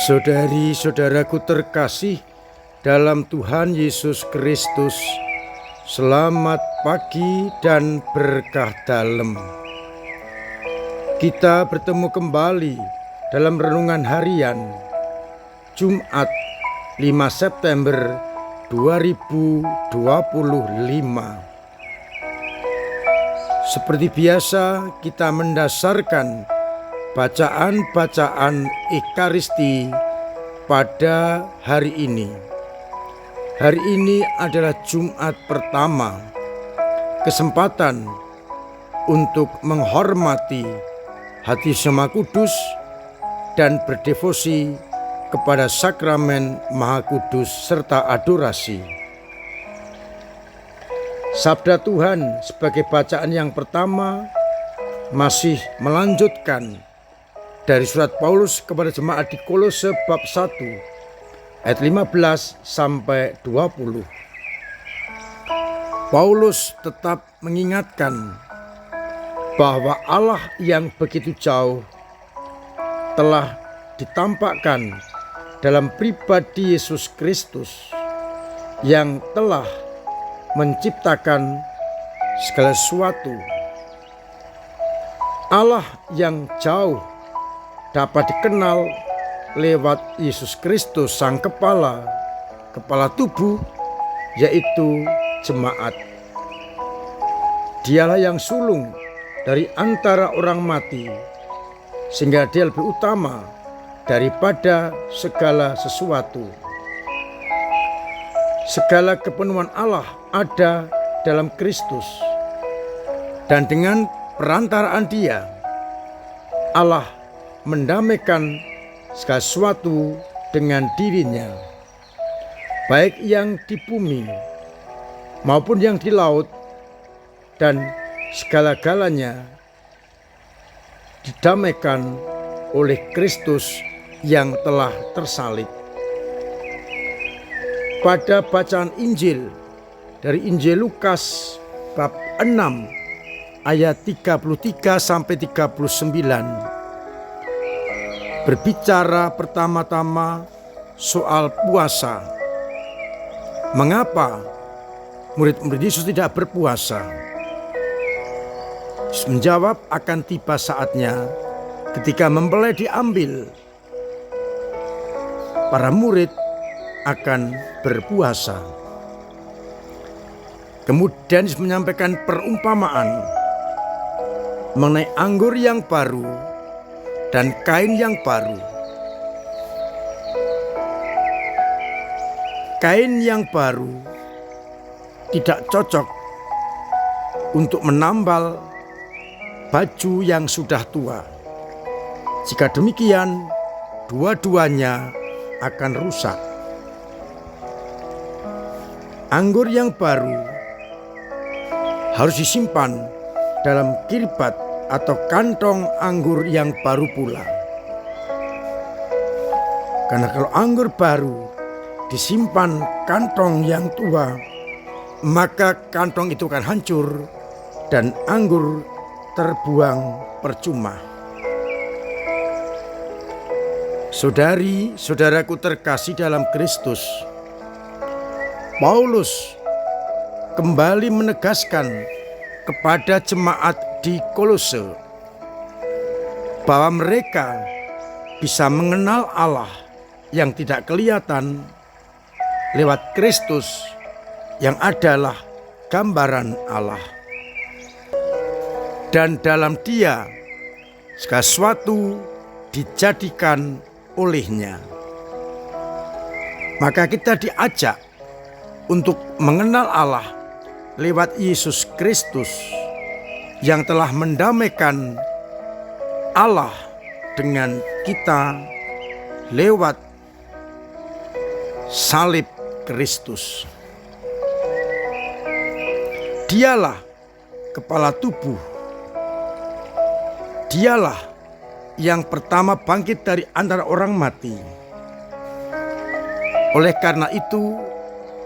Saudari-saudaraku terkasih dalam Tuhan Yesus Kristus, selamat pagi dan berkah dalam. Kita bertemu kembali dalam renungan harian Jumat 5 September 2025. Seperti biasa, kita mendasarkan bacaan-bacaan Ekaristi pada hari ini. Hari ini adalah Jumat pertama, kesempatan untuk menghormati hati Sema Kudus dan berdevosi kepada sakramen Maha Kudus serta adorasi. Sabda Tuhan sebagai bacaan yang pertama masih melanjutkan dari surat Paulus kepada jemaat di Kolose bab 1 ayat 15 sampai 20. Paulus tetap mengingatkan bahwa Allah yang begitu jauh telah ditampakkan dalam pribadi Yesus Kristus yang telah menciptakan segala sesuatu. Allah yang jauh dapat dikenal lewat Yesus Kristus, sang kepala tubuh, yaitu jemaat. Dialah yang sulung dari antara orang mati, sehingga dia lebih utama daripada segala sesuatu. Segala kepenuhan Allah ada dalam Kristus, dan dengan perantaraan Dia, Allah mendamaikan segala sesuatu dengan dirinya, baik yang di bumi maupun yang di laut, dan segala-galanya didamaikan oleh Kristus yang telah tersalib. Pada bacaan Injil dari Injil Lukas bab 6 ayat 33 sampai 39 berbicara pertama-tama soal puasa. Mengapa murid-murid Yesus tidak berpuasa? Yesus menjawab, akan tiba saatnya ketika mempelai diambil, para murid akan berpuasa. Kemudian Yesus menyampaikan perumpamaan mengenai anggur yang baru dan kain yang baru. Kain yang baru tidak cocok untuk menambal baju yang sudah tua. Jika demikian, dua-duanya akan rusak. Anggur yang baru harus disimpan dalam kirbat atau kantong anggur yang baru pula. Karena kalau anggur baru disimpan kantong yang tua, maka kantong itu akan hancur dan anggur terbuang percuma. Saudari-saudaraku terkasih dalam Kristus, Paulus kembali menegaskan kepada jemaat di Kolose bahwa mereka bisa mengenal Allah yang tidak kelihatan lewat Kristus yang adalah gambaran Allah. Dan dalam Dia segala sesuatu dijadikan olehnya. Maka kita diajak untuk mengenal Allah lewat Yesus Kristus yang telah mendamaikan Allah dengan kita lewat salib Kristus. Dialah kepala tubuh. Dialah yang pertama bangkit dari antara orang mati. Oleh karena itu,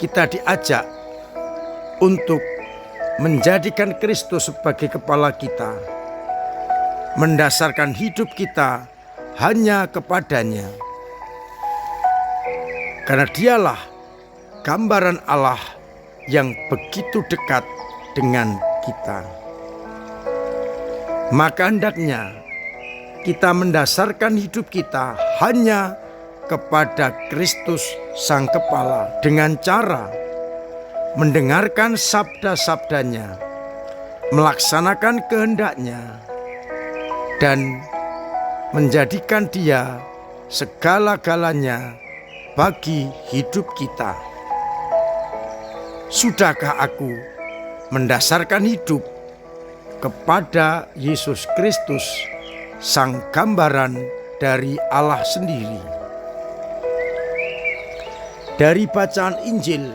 kita diajak untuk menjadikan Kristus sebagai kepala kita, mendasarkan hidup kita hanya kepadanya, karena dialah gambaran Allah yang begitu dekat dengan kita. Maka hendaknya kita mendasarkan hidup kita hanya kepada Kristus Sang Kepala dengan cara mendengarkan sabda-sabdanya, melaksanakan kehendaknya, dan menjadikan Dia segala-galanya bagi hidup kita. Sudahkah aku mendasarkan hidup kepada Yesus Kristus, Sang gambaran dari Allah sendiri? Dari bacaan Injil,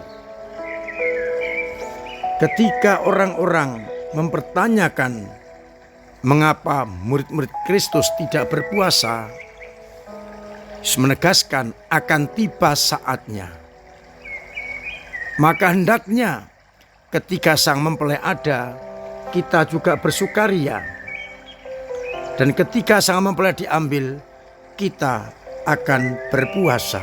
ketika orang-orang mempertanyakan mengapa murid-murid Kristus tidak berpuasa, Yesus menegaskan akan tiba saatnya. Maka hendaknya ketika sang mempelai ada, kita juga bersukaria. Dan ketika sang mempelai diambil, kita akan berpuasa.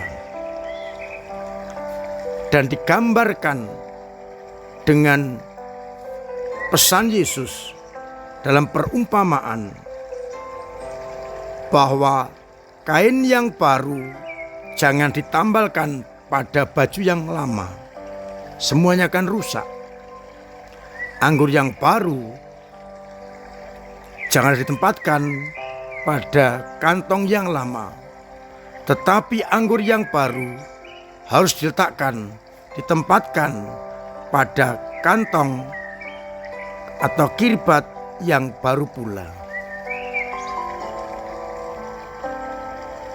Dan digambarkan dengan pesan Yesus dalam perumpamaan bahwa kain yang baru jangan ditambalkan pada baju yang lama, semuanya akan rusak. Anggur yang baru jangan ditempatkan pada kantong yang lama, tetapi anggur yang baru harus ditempatkan pada kantong atau kirbat yang baru pula.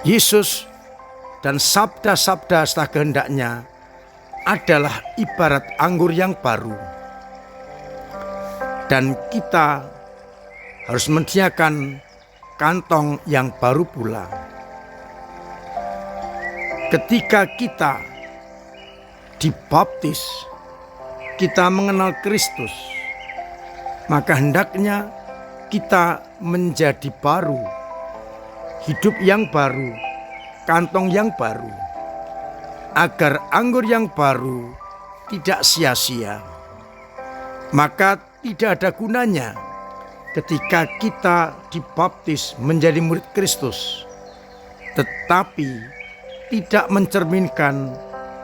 Yesus dan sabda-sabda serta kehendaknya adalah ibarat anggur yang baru. Dan kita harus menyediakan kantong yang baru pula. Ketika kita dibaptis, kita mengenal Kristus, maka hendaknya kita menjadi baru, hidup yang baru, kantong yang baru, agar anggur yang baru tidak sia-sia. Maka tidak ada gunanya ketika kita dibaptis menjadi murid Kristus, tetapi tidak mencerminkan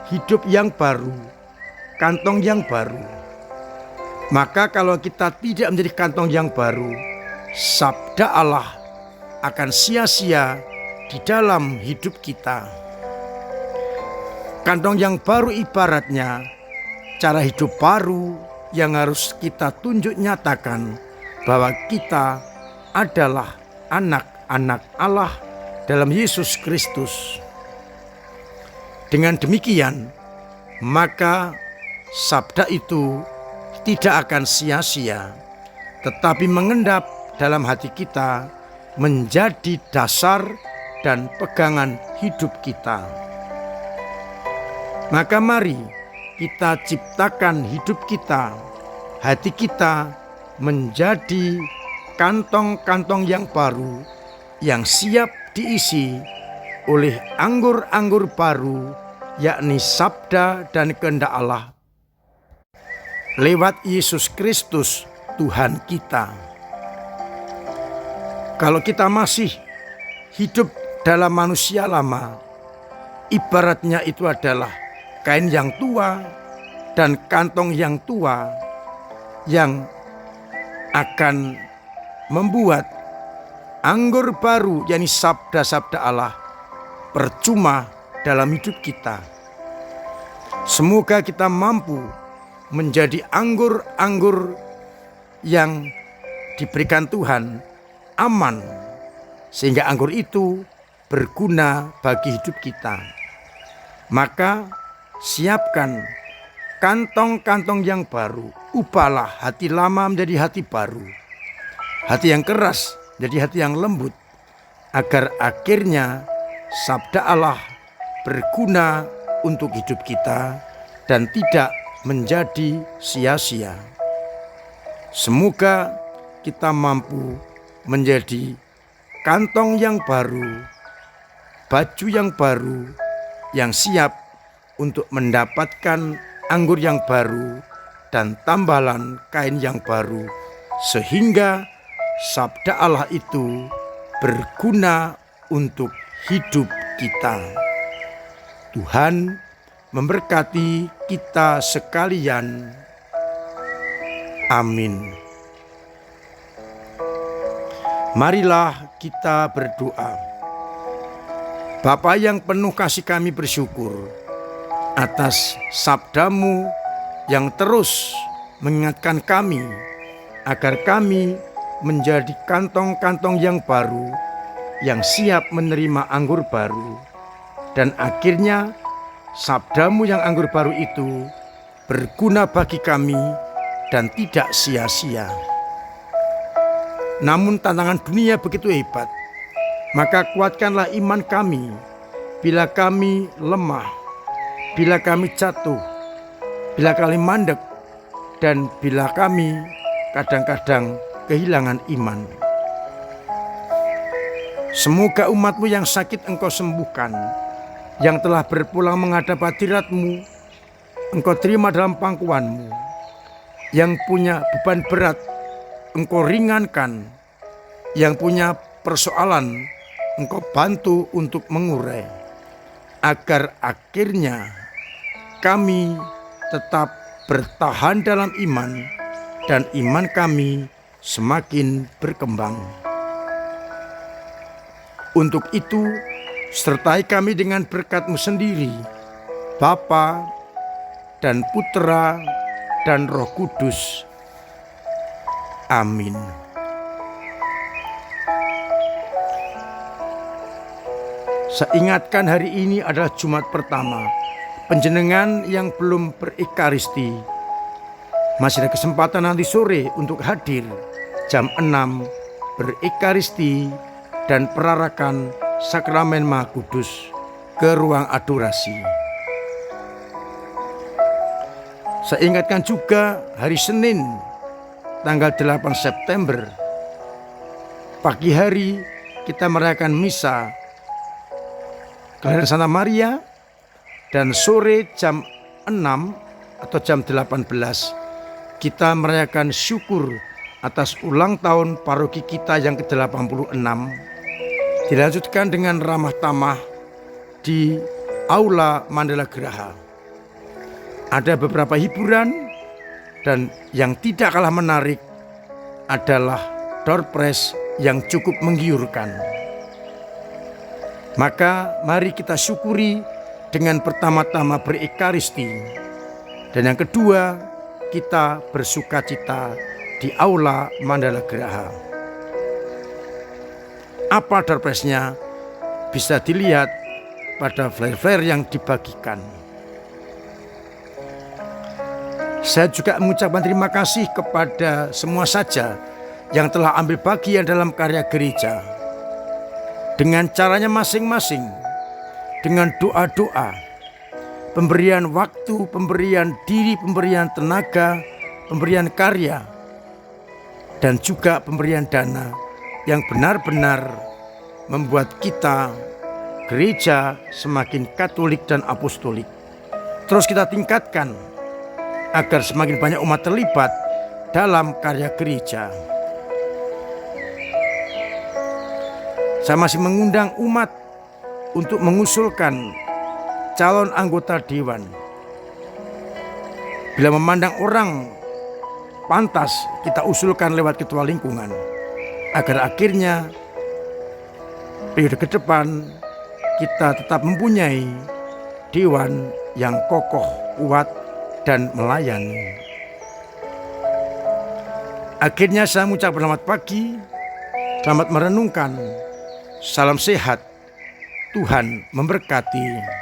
hidup yang baru, kantong yang baru. Maka kalau kita tidak menjadi kantong yang baru, sabda Allah akan sia-sia di dalam hidup kita. Kantong yang baru ibaratnya cara hidup baru yang harus kita tunjuk nyatakan bahwa kita adalah anak-anak Allah dalam Yesus Kristus. Dengan demikian, maka sabda itu tidak akan sia-sia, tetapi mengendap dalam hati kita menjadi dasar dan pegangan hidup kita. Maka mari kita ciptakan hidup kita, hati kita menjadi kantong-kantong yang baru yang siap diisi oleh anggur-anggur baru, yakni sabda dan kehendak Allah lewat Yesus Kristus Tuhan kita. Kalau kita masih hidup dalam manusia lama, ibaratnya itu adalah kain yang tua dan kantong yang tua yang akan membuat anggur baru, yakni sabda-sabda Allah, percuma dalam hidup kita. Semoga kita mampu menjadi anggur-anggur yang diberikan Tuhan, aman, sehingga anggur itu berguna bagi hidup kita. Maka siapkan kantong-kantong yang baru, ubahlah hati lama menjadi hati baru, hati yang keras menjadi hati yang lembut, agar akhirnya sabda Allah berguna untuk hidup kita dan tidak menjadi sia-sia. Semoga kita mampu menjadi kantong yang baru, baju yang baru, yang siap untuk mendapatkan anggur yang baru dan tambalan kain yang baru, sehingga sabda Allah itu berguna untuk hidup kita. Tuhan memberkati kita sekalian. Amin. Marilah kita berdoa. Bapa yang penuh kasih, kami bersyukur atas sabda-Mu yang terus mengingatkan kami agar kami menjadi kantong-kantong yang baru, yang siap menerima anggur baru. Dan akhirnya sabda-Mu yang anggur baru itu berguna bagi kami dan tidak sia-sia. Namun tantangan dunia begitu hebat, maka kuatkanlah iman kami bila kami lemah, bila kami jatuh, bila kami mandek, dan bila kami kadang-kadang kehilangan iman. Semoga umat-Mu yang sakit Engkau sembuhkan, yang telah berpulang menghadap hadirat-Mu Engkau terima dalam pangkuan-Mu, yang punya beban berat Engkau ringankan, yang punya persoalan Engkau bantu untuk mengurai, agar akhirnya kami tetap bertahan dalam iman dan iman kami semakin berkembang. Untuk itu, sertai kami dengan berkat-Mu sendiri, Bapa dan Putra dan Roh Kudus. Amin. Saya ingatkan hari ini adalah Jumat pertama. Penjenengan yang belum berekaristi, masih ada kesempatan nanti sore untuk hadir jam 6 berekaristi dan perarakan Sakramen Maha Kudus ke ruang adorasi. Saya ingatkan juga hari Senin tanggal 8 September pagi hari kita merayakan misa kelahiran Santa Maria, dan sore jam 6 atau jam 18 kita merayakan syukur atas ulang tahun paroki kita yang ke-86. Dilanjutkan dengan ramah tamah di Aula Mandala Graha. Ada beberapa hiburan, dan yang tidak kalah menarik adalah door prize yang cukup menggiurkan. Maka mari kita syukuri dengan pertama-tama berekaristi, dan yang kedua kita bersukacita di Aula Mandala Graha. Apa door prize-nya bisa dilihat pada flyer-flyer yang dibagikan. Saya juga mengucapkan terima kasih kepada semua saja yang telah ambil bagian dalam karya gereja. Dengan caranya masing-masing, dengan doa-doa, pemberian waktu, pemberian diri, pemberian tenaga, pemberian karya, dan juga pemberian dana yang benar-benar membuat kita, gereja, semakin katolik dan apostolik. Terus kita tingkatkan agar semakin banyak umat terlibat dalam karya gereja. Saya masih mengundang umat untuk mengusulkan calon anggota dewan. Bila memandang orang pantas, kita usulkan lewat ketua lingkungan, agar akhirnya periode ke depan kita tetap mempunyai dewan yang kokoh, kuat, dan melayani. Akhirnya saya mengucapkan selamat pagi, selamat merenungkan, salam sehat, Tuhan memberkati.